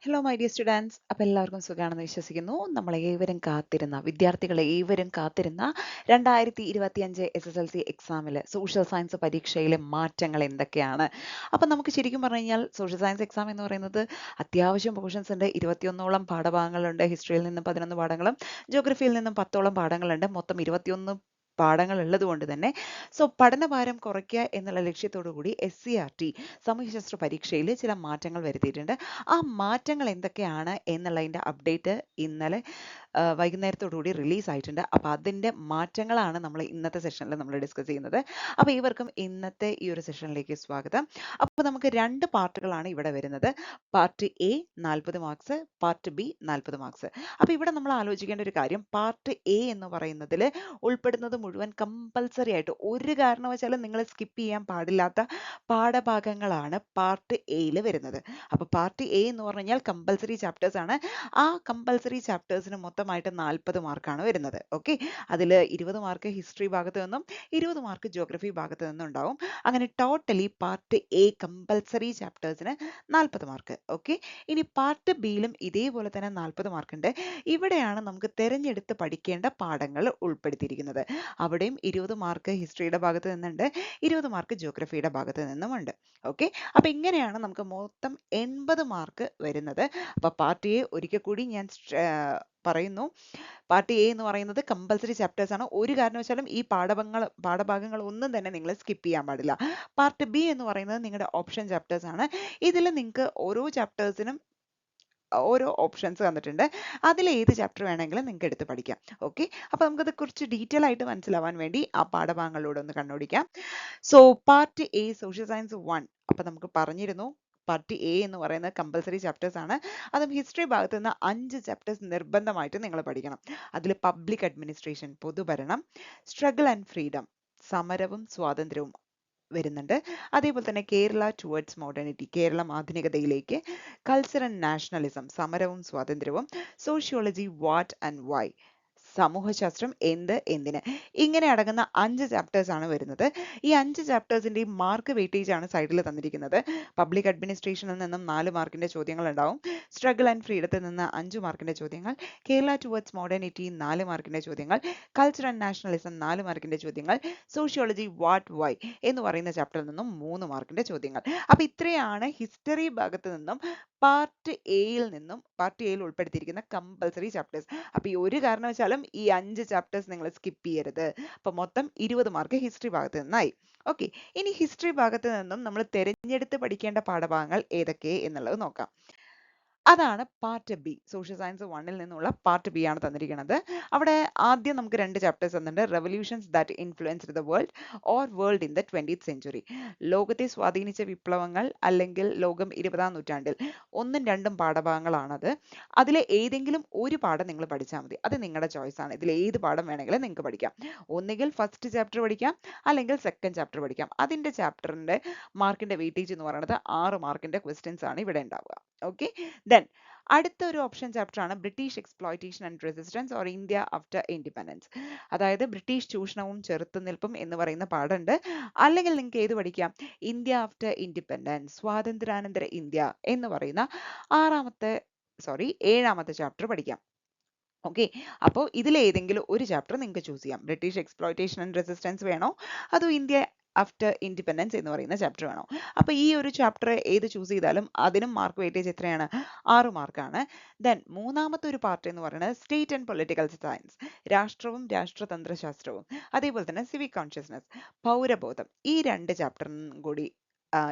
Hello my dear students. അപ്പോൾ എല്ലാവർക്കും സുഖമാണെന്ന് വിശ്വസിക്കുന്നു. വിദ്യാർത്ഥികളെ ഏവരും കാത്തിരുന്ന 2025 SSLC എക്സാമിൽ സോഷ്യൽ സയൻസ് പരീക്ഷയിലെ മാറ്റങ്ങൾ എന്തൊക്കെയാണ്? അപ്പം നമുക്ക് ശരിക്കും പറഞ്ഞു കഴിഞ്ഞാൽ സോഷ്യൽ സയൻസ് എക്സാം എന്ന് പറയുന്നത് അത്യാവശ്യം പോർഷൻസ് ഉണ്ട്. 21ഓളം പാഠഭാഗങ്ങളുണ്ട്. ഹിസ്റ്ററിയിൽ നിന്നും 11 പാഠങ്ങളും ജോഗ്രഫിയിൽ നിന്നും 10ഓളം പാഠങ്ങളുണ്ട്. മൊത്തം 21 പാഠങ്ങൾ ഉള്ളത് കൊണ്ട് തന്നെ പഠനഭാരം കുറയ്ക്കുക എന്നുള്ള ലക്ഷ്യത്തോടു കൂടി SCRT സാമൂഹ്യശാസ്ത്ര പരീക്ഷയിൽ ചില മാറ്റങ്ങൾ വരുത്തിയിട്ടുണ്ട്. ആ മാറ്റങ്ങൾ എന്തൊക്കെയാണ് എന്നുള്ളതിൻ്റെ അപ്ഡേറ്റ് ഇന്നലെ വൈകുന്നേരത്തോടുകൂടി റിലീസ് ആയിട്ടുണ്ട്. അപ്പോൾ അതിൻ്റെ മാറ്റങ്ങളാണ് നമ്മൾ ഇന്നത്തെ സെഷനിൽ നമ്മൾ ഡിസ്കസ് ചെയ്യുന്നത്. അപ്പോൾ ഇവർക്കും ഇന്നത്തെ ഈ ഒരു സെഷനിലേക്ക് സ്വാഗതം. അപ്പോൾ നമുക്ക് രണ്ട് പാർട്ടുകളാണ് ഇവിടെ വരുന്നത്. Part A 40 marks, part B 40 marks. അപ്പോൾ ഇവിടെ നമ്മൾ ആലോചിക്കേണ്ട ഒരു കാര്യം, പാർട്ട് എ എന്ന് പറയുന്നതിൽ ഉൾപ്പെടുന്നത് മുഴുവൻ കമ്പൽസറി ആയിട്ട് ഒരു കാരണവശാലും നിങ്ങൾ സ്കിപ്പ് ചെയ്യാൻ പാടില്ലാത്ത പാഠഭാഗങ്ങളാണ് പാർട്ട് എയിൽ വരുന്നത്. അപ്പോൾ പാർട്ട് എ എന്ന് പറഞ്ഞു കഴിഞ്ഞാൽ കമ്പൽസറി ചാപ്റ്റേഴ്സ് ആണ്. ആ കമ്പൽസറി ചാപ്റ്റേഴ്സിന് മൊത്തമായിട്ട് 40 മാർക്കാണ് വരുന്നത്. ഓക്കെ, അതിൽ 20 മാർക്ക് ഹിസ്റ്ററി ഭാഗത്ത് നിന്നും 20 മാർക്ക് ജോഗ്രഫി ഭാഗത്ത് നിന്നും ഉണ്ടാവും. അങ്ങനെ ടോട്ടലി പാർട്ട് എ കമ്പൽസറി ചാപ്റ്റേഴ്സിന് 40 മാർക്ക്. ഓക്കെ, ഇനി പാർട്ട് ബിയിലും ഇതേപോലെ തന്നെ 40 മാർക്ക് ഉണ്ട്. ഇവിടെയാണ് നമുക്ക് തിരഞ്ഞെടുത്ത് പഠിക്കേണ്ട പാഠങ്ങൾ ഉൾപ്പെടുത്തിയിരിക്കുന്നത്. അവിടെയും 20 മാർക്ക് ഹിസ്റ്ററിയുടെ ഭാഗത്ത് നിന്നുണ്ട്, 20 മാർക്ക് ജോഗ്രഫിയുടെ ഭാഗത്ത് നിന്നുമുണ്ട്. ഓക്കെ, അപ്പോൾ ഇങ്ങനെയാണ് നമുക്ക് മൊത്തം 80 മാർക്ക് വരുന്നത്. അപ്പോൾ പാർട്ട് എ ഒരിക്കൽ കൂടി ഞാൻ പറയുന്നു, പാർട്ട് എ എന്ന് പറയുന്നത് കമ്പൽസറി ചാപ്റ്റേഴ്സ് ആണ്. ഒരു കാരണവശാലും ഈ പാഠഭാഗങ്ങൾ ഒന്നും തന്നെ നിങ്ങൾ സ്കിപ്പ് ചെയ്യാൻ പാടില്ല. പാർട്ട് ബി എന്ന് പറയുന്നത് നിങ്ങളുടെ ഓപ്ഷൻ ചാപ്റ്റേഴ്സ് ആണ്. ഇതിൽ നിങ്ങൾക്ക് ഓരോ ചാപ്റ്റേഴ്സിനും ഓരോ ഓപ്ഷൻസ് തന്നിട്ടുണ്ട്. അതിൽ ഏത് ചാപ്റ്റർ വേണമെങ്കിലും നിങ്ങൾക്ക് എടുത്ത് പഠിക്കാം. ഓക്കെ, അപ്പോൾ നമുക്കത് കുറച്ച് ഡീറ്റെയിൽ ആയിട്ട് മനസ്സിലാവാൻ വേണ്ടി ആ പാഠഭാഗങ്ങളിലൂടെ ഒന്ന് കണ്ണോടിക്കാം. Part A social science 1. അപ്പോൾ നമുക്ക് പറഞ്ഞിരുന്നു പാർട്ട് എ എന്ന് പറയുന്നത് കമ്പൽസറി ചാപ്റ്റേഴ്സ് ആണ്. അതും ഹിസ്റ്ററി ഭാഗത്ത് നിന്ന് 5 ചാപ്റ്റേഴ്സ് നിർബന്ധമായിട്ട് നിങ്ങൾ പഠിക്കണം. അതിൽ പബ്ലിക് അഡ്മിനിസ്ട്രേഷൻ, പൊതുഭരണം, സ്ട്രഗിൾ ആൻഡ് ഫ്രീഡം, സമരവും സ്വാതന്ത്ര്യവും വരുന്നുണ്ട്. അതേപോലെ തന്നെ കേരള ടുവേർഡ്സ് മോഡേണിറ്റി, കേരളം ആധുനികതയിലേക്ക്, കൾച്ചർ ആൻഡ് നാഷണലിസം, സമരവും സ്വാതന്ത്ര്യവും, സോഷ്യോളജി വാട്ട് ആൻഡ് വൈ, സമൂഹശാസ്ത്രം എന്ത് എന്തിന്, ഇങ്ങനെ അടങ്ങുന്ന 5 ചാപ്റ്റേഴ്സ് ആണ് വരുന്നത്. ഈ 5 ചാപ്റ്റേഴ്സിന്റെയും മാർക്ക് വെയിറ്റേജ് ആണ് സൈഡിൽ തന്നിരിക്കുന്നത്. പബ്ലിക് അഡ്മിനിസ്ട്രേഷനിൽ നിന്നും 4 മാർക്കിന്റെ ചോദ്യങ്ങൾ ഉണ്ടാവും. സ്ട്രഗിൾ ആൻഡ് ഫ്രീഡത്തിൽ നിന്ന് 5 മാർക്കിന്റെ ചോദ്യങ്ങൾ, കേരള ടുവേർഡ്സ് മോഡേണിറ്റി 4 മാർക്കിന്റെ ചോദ്യങ്ങൾ, കൾച്ചർ ആൻഡ് നാഷണലിസം 4 മാർക്കിന്റെ ചോദ്യങ്ങൾ, സോഷ്യോളജി വാട്ട് വൈ എന്ന് പറയുന്ന ചാപ്റ്ററിൽ നിന്നും 3 മാർക്കിന്റെ ചോദ്യങ്ങൾ. അപ്പോൾ ഇത്രയാണ് ഹിസ്റ്ററി ഭാഗത്ത് നിന്നും പാർട്ട് എയിൽ ഉൾപ്പെടുത്തിയിരിക്കുന്ന കമ്പൽസറി ചാപ്റ്റേഴ്സ്. അപ്പോൾ ഈ ഒരു കാരണവശാലും ഈ 5 ചാപ്റ്റേഴ്സ് നിങ്ങൾ സ്കിപ്പ് ചെയ്യരുത്. അപ്പോൾ മൊത്തം 20 മാർക്ക് ഹിസ്റ്ററി ഭാഗത്ത് നിന്നായി. ഓക്കെ, ഇനി ഹിസ്റ്ററി ഭാഗത്ത് നിന്നും നമ്മൾ തിരഞ്ഞെടുത്ത് പഠിക്കേണ്ട പാഠഭാഗങ്ങൾ ഏതൊക്കെ എന്നുള്ളത് നോക്കാം. അതാണ് പാർട്ട് ബി. സോഷ്യൽ സയൻസ് 1ൽ നിന്നുള്ള പാർട്ട് ബി ആണ് തന്നിരിക്കുന്നത്. അവിടെ ആദ്യം നമുക്ക് 2 ചാപ്റ്റേഴ്സ് തന്നിട്ടുണ്ട്. Revolutions that influenced the world or world in the 20th century. ലോകത്തെ സ്വാധീനിച്ച വിപ്ലവങ്ങൾ അല്ലെങ്കിൽ ലോകം 20ാം നൂറ്റാണ്ടിൽ. 1ഉം 2ഉം പാഠഭാഗങ്ങളാണത്. അതിലെ ഏതെങ്കിലും ഒരു പാഠം നിങ്ങൾ പഠിച്ചാൽ മതി. അത് നിങ്ങളുടെ ചോയ്സ് ആണ്. ഇതിൽ ഏത് പാഠം വേണമെങ്കിലും നിങ്ങൾക്ക് പഠിക്കാം. ഒന്നുകിൽ ഫസ്റ്റ് ചാപ്റ്റർ പഠിക്കാം, അല്ലെങ്കിൽ സെക്കൻഡ് ചാപ്റ്റർ പഠിക്കാം. അതിന്റെ ചാപ്റ്ററിന്റെ മാർക്കിന്റെ വെയിറ്റേജ് എന്ന് പറയുന്നത് 6 മാർക്കിന്റെ ക്വസ്റ്റ്യൻസ് ആണ് ഇവിടെ ഉണ്ടാവുക. ഓക്കെ, അടുത്ത ഒരു ഓപ്ഷൻ ചാപ്റ്റർ ആണ് British exploitation and resistance or India after independence. അതായത് ബ്രിട്ടീഷ് ചൂഷണവും ചെറുത്തുനിൽപ്പും എന്ന് പറയുന്ന പാഠമുണ്ട്. അല്ലെങ്കിൽ നിങ്ങൾക്ക് ഏത് പഠിക്കാം, ഇന്ത്യ ആഫ്റ്റർ ഇൻഡിപെൻഡൻസ്, സ്വാതന്ത്ര്യാനന്തര ഇന്ത്യ എന്ന് പറയുന്ന 7ാമത്തെ ചാപ്റ്റർ പഠിക്കാം. ഓക്കെ, അപ്പോൾ ഇതിൽ ഏതെങ്കിലും ഒരു ചാപ്റ്റർ നിങ്ങൾക്ക് ചൂസ് ചെയ്യാം. ബ്രിട്ടീഷ് എക്സ്പ്ലോയിറ്റേഷൻ ആൻഡ് റെസിസ്റ്റൻസ് വേണോ, അതോ ഇന്ത്യ ആഫ്റ്റർ ഇൻഡിപെൻഡൻസ് എന്ന് പറയുന്ന ചാപ്റ്റർ വേണോ? അപ്പോൾ ഈ ഒരു ചാപ്റ്റർ ഏത് ചൂസ് ചെയ്താലും അതിനും മാർക്ക് വെയിറ്റേജ് എത്രയാണ്? 6 മാർക്കാണ്. മൂന്നാമത്തെ ഒരു പാർട്ട് എന്ന് പറയുന്നത് സ്റ്റേറ്റ് ആൻഡ് പൊളിറ്റിക്കൽ സയൻസ്, രാഷ്ട്രവും രാഷ്ട്രതന്ത്രശാസ്ത്രവും, അതേപോലെ തന്നെ സിവിക് കോൺഷ്യസ്നസ്, പൗരബോധം. ഈ 2 ചാപ്റ്ററും കൂടി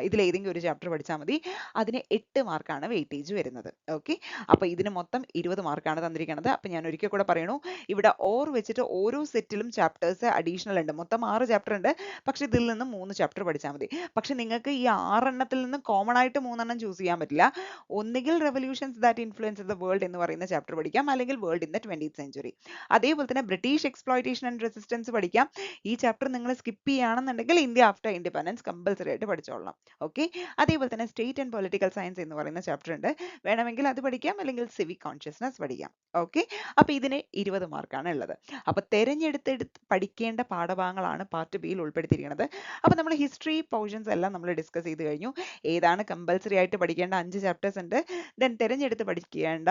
ഇതിൽ ഏതെങ്കിലും ഒരു ചാപ്റ്റർ പഠിച്ചാൽ മതി. അതിന് 8 മാർക്കാണ് വെയിറ്റേജ് വരുന്നത്. ഓക്കെ, അപ്പോൾ ഇതിന് മൊത്തം 20 മാർക്കാണ് തന്നിരിക്കുന്നത്. അപ്പോൾ ഞാൻ ഒരിക്കൽ കൂടെ പറയണു, ഇവിടെ ഓർ വെച്ചിട്ട് ഓരോ സെറ്റിലും ചാപ്റ്റേഴ്സ് അഡീഷണൽ ഉണ്ട്. മൊത്തം 6 ചാപ്റ്റർ ഉണ്ട്. പക്ഷെ ഇതിൽ നിന്ന് 3 ചാപ്റ്റർ പഠിച്ചാൽ മതി. പക്ഷെ നിങ്ങൾക്ക് ഈ 6 എണ്ണത്തിൽ നിന്ന് കോമൺ ആയിട്ട് 3 എണ്ണം ചൂസ് ചെയ്യാൻ പറ്റില്ല. ഒന്നുകിൽ revolutions that influence the world എന്ന് പറയുന്ന ചാപ്റ്റർ പഠിക്കാം, അല്ലെങ്കിൽ world in the 20th century. അതേപോലെ തന്നെ ബ്രിട്ടീഷ് എക്സ്പ്ലോയിറ്റേഷൻ ആൻഡ് റെസിസ്റ്റൻസ് പഠിക്കാം. ഈ ചാപ്റ്റർ നിങ്ങൾ സ്കിപ്പ് ചെയ്യുകയാണെന്നുണ്ടെങ്കിൽ ഇന്ത്യ ആഫ്റ്റർ ഇൻഡിപെൻഡൻസ് കമ്പൽസറി ആയിട്ട് പഠിച്ചോളണം. പഠിച്ചോളാം. ഓക്കെ, അതേപോലെ തന്നെ സ്റ്റേറ്റ് ആൻഡ് പൊളിറ്റിക്കൽ സയൻസ് എന്ന് പറയുന്ന ചാപ്റ്റർ ഉണ്ട്. വേണമെങ്കിൽ അത് പഠിക്കാം, അല്ലെങ്കിൽ സിവിക് കോൺഷ്യസ്നസ് പഠിക്കാം. ഓക്കെ, അപ്പൊ ഇതിന് 20 മാർക്കാണ് ഉള്ളത്. അപ്പൊ തെരഞ്ഞെടുത്തെടുത്ത് പഠിക്കേണ്ട പാഠഭാഗങ്ങളാണ് പാർട്ട് ബിയിൽ ഉൾപ്പെടുത്തിയിരിക്കുന്നത്. അപ്പൊ നമ്മൾ ഹിസ്റ്ററി പോർഷൻസ് എല്ലാം നമ്മൾ ഡിസ്കസ് ചെയ്ത് കഴിഞ്ഞു. ഏതാണ് കമ്പൽസറി ആയിട്ട് പഠിക്കേണ്ട 5 ചാപ്റ്റേഴ്സ് ഉണ്ട്, ദെൻ തെരഞ്ഞെടുത്ത് പഠിക്കേണ്ട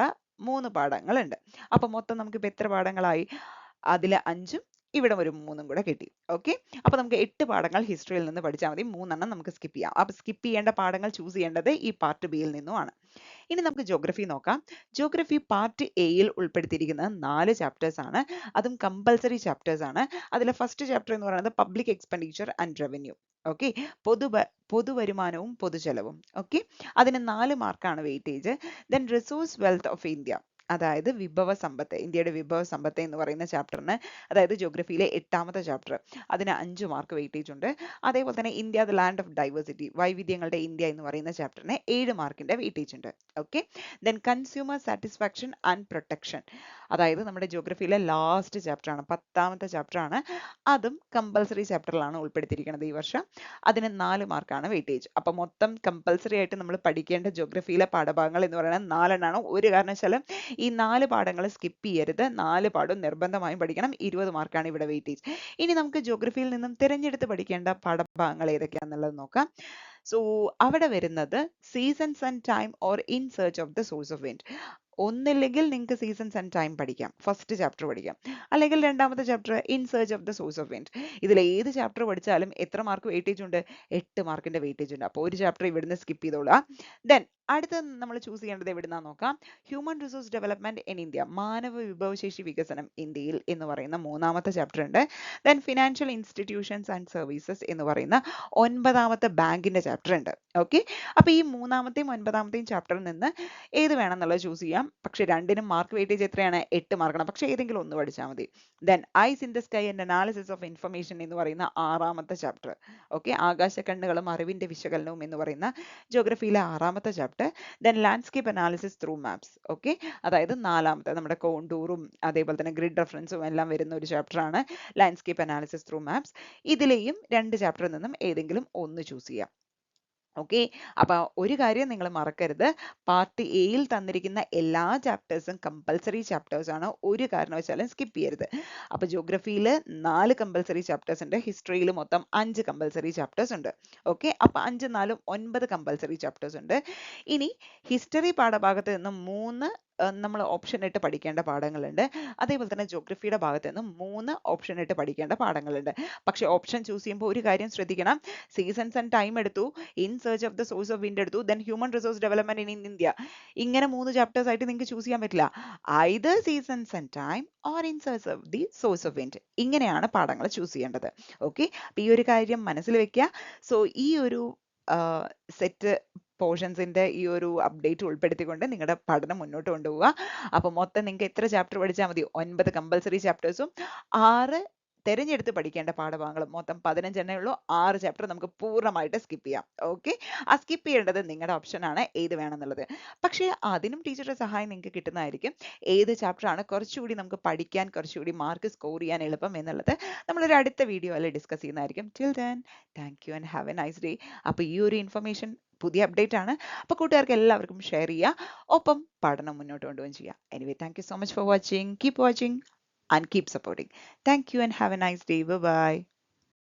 3 പാഠങ്ങളുണ്ട്. അപ്പൊ മൊത്തം നമുക്ക് ഇപ്പൊ എത്ര പാഠങ്ങളായി? അതിൽ 5ഉം ഇവിടെ ഒരു 3ഉം കൂടെ കിട്ടി. ഓക്കെ, അപ്പൊ നമുക്ക് 8 പാഠങ്ങൾ ഹിസ്റ്ററിയിൽ നിന്ന് പഠിച്ചാൽ മതി. 3 നമുക്ക് സ്കിപ്പ് ചെയ്യാം. അപ്പൊ സ്കിപ്പ് ചെയ്യേണ്ട പാഠങ്ങൾ ചൂസ് ചെയ്യേണ്ടത് ഈ പാർട്ട് ബിയിൽ നിന്നുമാണ്. ഇനി നമുക്ക് ജോഗ്രഫി നോക്കാം. ജോഗ്രഫി പാർട്ട് എയിൽ ഉൾപ്പെടുത്തിയിരിക്കുന്നത് 4 ചാപ്റ്റേഴ്സ് ആണ്. അതും കമ്പൽസറി ചാപ്റ്റേഴ്സ് ആണ്. അതിലെ ഫസ്റ്റ് ചാപ്റ്റർ എന്ന് പറയുന്നത് public expenditure and revenue. Okay, പൊതുവരുമാനവും പൊതുചെലവും. ഓക്കെ, അതിന് 4 മാർക്കാണ് weightage. Then resource wealth of India, അതായത് വിഭവ സമ്പത്ത്, ഇന്ത്യയുടെ വിഭവ സമ്പത്ത് എന്ന് പറയുന്ന ചാപ്റ്ററിന്, അതായത് ജോഗ്രഫിയിലെ 8ാമത്തെ ചാപ്റ്റർ, അതിന് 5 മാർക്ക് വെയിറ്റേജ് ഉണ്ട്. അതേപോലെ തന്നെ India the land of diversity, വൈവിധ്യങ്ങളുടെ ഇന്ത്യ എന്ന് പറയുന്ന ചാപ്റ്ററിന് 7 മാർക്കിന്റെ വെയിറ്റേജ് ഉണ്ട്. Okay, then consumer satisfaction and protection, അതായത് നമ്മുടെ ജോഗ്രഫിയിലെ ലാസ്റ്റ് ചാപ്റ്റർ ആണ്, 10ാമത്തെ ചാപ്റ്റർ ആണ്. അതും കമ്പൽസറി ചാപ്റ്ററിലാണ് ഉൾപ്പെടുത്തിയിരിക്കുന്നത് ഈ വർഷം. അതിന് 4 മാർക്കാണ് വെയിറ്റേജ്. അപ്പൊ മൊത്തം കമ്പൽസറി ആയിട്ട് നമ്മൾ പഠിക്കേണ്ട ജോഗ്രഫിയിലെ പാഠഭാഗങ്ങൾ എന്ന് പറയുന്നത് 4 എണ്ണമാണ്. ഒരു കാരണവശാലും ഈ 4 പാഠങ്ങൾ സ്കിപ്പ് ചെയ്യരുത്. 4 പാഠവും നിർബന്ധമായും പഠിക്കണം. 20 മാർക്കാണ് ഇവിടെ വെയിറ്റേജ്. ഇനി നമുക്ക് ജോഗ്രഫിയിൽ നിന്നും തിരഞ്ഞെടുത്ത് പഠിക്കേണ്ട പാഠഭാഗങ്ങൾ ഏതൊക്കെയാണെന്നുള്ളത് നോക്കാം. സോ അവിടെ വരുന്നത് seasons and time or in search of the source of wind. ഒന്നില്ലെങ്കിൽ നിങ്ങൾക്ക് സീസൺസ് ആൻഡ് ടൈം പഠിക്കാം, ഫസ്റ്റ് ചാപ്റ്റർ പഠിക്കാം, അല്ലെങ്കിൽ രണ്ടാമത്തെ chapter in search of the source of wind. ഇതിൽ ഏത് ചാപ്റ്റർ പഠിച്ചാലും എത്ര മാർക്ക് വെയിറ്റേജ് ഉണ്ട്? 8 മാർക്കിന്റെ വെയിറ്റേജ് ഉണ്ട്. അപ്പോൾ ഒരു ചാപ്റ്റർ ഇവിടുന്ന് സ്കിപ്പ് ചെയ്തോളാം. ദെൻ അടുത്ത നമ്മൾ ചൂസ് ചെയ്യേണ്ടത് എവിടുന്നാ നോക്കാം. Human resource development in India, മാനവ വിഭവശേഷി വികസനം ഇന്ത്യയിൽ എന്ന് പറയുന്ന 3ാമത്തെ ചാപ്റ്റർ ഉണ്ട്. Then financial institutions and services എന്ന് പറയുന്ന 9ാമത്തെ ബാങ്കിന്റെ ചാപ്റ്റർ ഉണ്ട്. ഓക്കെ, അപ്പൊ ഈ 3ാമത്തെയും 9ാമത്തെയും ചാപ്റ്ററിൽ നിന്ന് ഏത് വേണമെന്നുള്ളത് ചൂസ് ചെയ്യാം. പക്ഷെ രണ്ടിനും മാർക്ക് വെയിറ്റേജ് എത്രയാണ്? 8 മാർക്കാണ്. പക്ഷെ ഏതെങ്കിലും ഒന്ന് പഠിച്ചാൽ മതി. Then eyes in the sky and analysis of information എന്ന് പറയുന്ന 6ാമത്തെ ചാപ്റ്റർ. ഓക്കെ, ആകാശക്കണ്ണുകളും അറിവിന്റെ വിശകലനവും എന്ന് പറയുന്ന ജോഗ്രഫിയിലെ 6ാമത്തെ chapter. Then landscape analysis through maps. Okay, അതായത് 4ാമത്തെ, നമ്മുടെ കോണ്ടൂറും അതേപോലെ തന്നെ ഗ്രിഡ് റെഫറൻസും എല്ലാം വരുന്ന ഒരു ചാപ്റ്റർ ആണ് ലാൻഡ്സ്കേപ്പ് അനാലിസിസ് ത്രൂ മാപ്സ്. ഇതിലെയും 2 ചാപ്റ്ററിൽ നിന്നും ഏതെങ്കിലും ഒന്ന് ചൂസ് ചെയ്യാം. ഓക്കെ, അപ്പൊ ഒരു കാര്യം നിങ്ങൾ മറക്കരുത്, പാർട്ട് എയിൽ തന്നിരിക്കുന്ന എല്ലാ ചാപ്റ്റേഴ്സും കമ്പൽസറി ചാപ്റ്റേഴ്സ് ആണ്. ഒരു കാരണവശാലും സ്കിപ്പ് ചെയ്യരുത്. അപ്പൊ ജോഗ്രഫിയിൽ 4 കമ്പൽസറി ചാപ്റ്റേഴ്സ് ഉണ്ട്, ഹിസ്റ്ററിയിൽ മൊത്തം 5 കമ്പൽസറി ചാപ്റ്റേഴ്സ് ഉണ്ട്. ഓക്കെ, അപ്പൊ 5 4 9 കമ്പൽസറി ചാപ്റ്റേഴ്സ് ഉണ്ട്. ഇനി ഹിസ്റ്ററി പാഠഭാഗത്ത് നിന്ന് 3 നമ്മൾ ഓപ്ഷൻ ഇട്ട് പഠിക്കേണ്ട പാഠങ്ങളുണ്ട്. അതേപോലെ തന്നെ ജോഗ്രഫിയുടെ ഭാഗത്ത് നിന്ന് 3 ഓപ്ഷൻ ഇട്ട് പഠിക്കേണ്ട പാഠങ്ങളുണ്ട്. പക്ഷെ ഓപ്ഷൻ ചൂസ് ചെയ്യുമ്പോൾ ഒരു കാര്യം ശ്രദ്ധിക്കണം, സീസൺസ് ആൻഡ് ടൈം എടുത്തു, in search of the source of wind എടുത്തു, then human resource development in India, ഇങ്ങനെ 3 ചാപ്റ്റേഴ്സ് ആയിട്ട് നിങ്ങൾക്ക് ചൂസ് ചെയ്യാൻ പറ്റില്ല. Either seasons and time or in search of the source of wind, ഇങ്ങനെയാണ് പാഠങ്ങൾ ചൂസ് ചെയ്യേണ്ടത്. ഓക്കെ, അപ്പൊ ഈ ഒരു കാര്യം മനസ്സിൽ വെക്കുക. സോ ഈ ഒരു സെറ്റ് പോർഷൻസിന്റെ ഈ ഒരു അപ്ഡേറ്റ് ഉൾപ്പെടുത്തിക്കൊണ്ട് നിങ്ങളുടെ പഠനം മുന്നോട്ട് കൊണ്ടുപോവുക. അപ്പൊ മൊത്തം നിങ്ങൾക്ക് എത്ര ചാപ്റ്റർ പഠിച്ചാൽ മതി? 9 കമ്പൽസറി ചാപ്റ്റേഴ്സും 6 തിരഞ്ഞെടുത്ത് പഠിക്കേണ്ട പാഠഭാഗങ്ങളും, മൊത്തം 15 എണ്ണേ ഉള്ളൂ. 6 ചാപ്റ്റർ നമുക്ക് പൂർണ്ണമായിട്ട് സ്കിപ്പ് ചെയ്യാം. ഓക്കെ, ആ സ്കിപ്പ് ചെയ്യേണ്ടത് നിങ്ങളുടെ ഓപ്ഷൻ ആണ്, ഏത് വേണമെന്നുള്ളത്. പക്ഷേ അതിനും ടീച്ചറുടെ സഹായം നിങ്ങൾക്ക് കിട്ടുന്നതായിരിക്കും. ഏത് ചാപ്റ്റർ ആണ് കുറച്ചുകൂടി നമുക്ക് പഠിക്കാൻ, കുറച്ചുകൂടി മാർക്ക് സ്കോർ ചെയ്യാൻ എളുപ്പം എന്നുള്ളത് നമ്മളൊരു അടുത്ത വീഡിയോയിൽ ഡിസ്കസ് ചെയ്യുന്നതായിരിക്കും. Till then, thank you and have A nice day. അപ്പോൾ ഈ ഒരു ഇൻഫർമേഷൻ പുതിയ അപ്ഡേറ്റ് ആണ്. അപ്പോൾ കൂട്ടുകാർക്ക് എല്ലാവർക്കും ഷെയർ ചെയ്യുക, ഒപ്പം പഠനം മുന്നോട്ട് കൊണ്ടുപോവുകയും ചെയ്യുക. Anyway, thank you so much for watching. Keep watching and keep supporting. Thank you and have a nice day. Bye bye.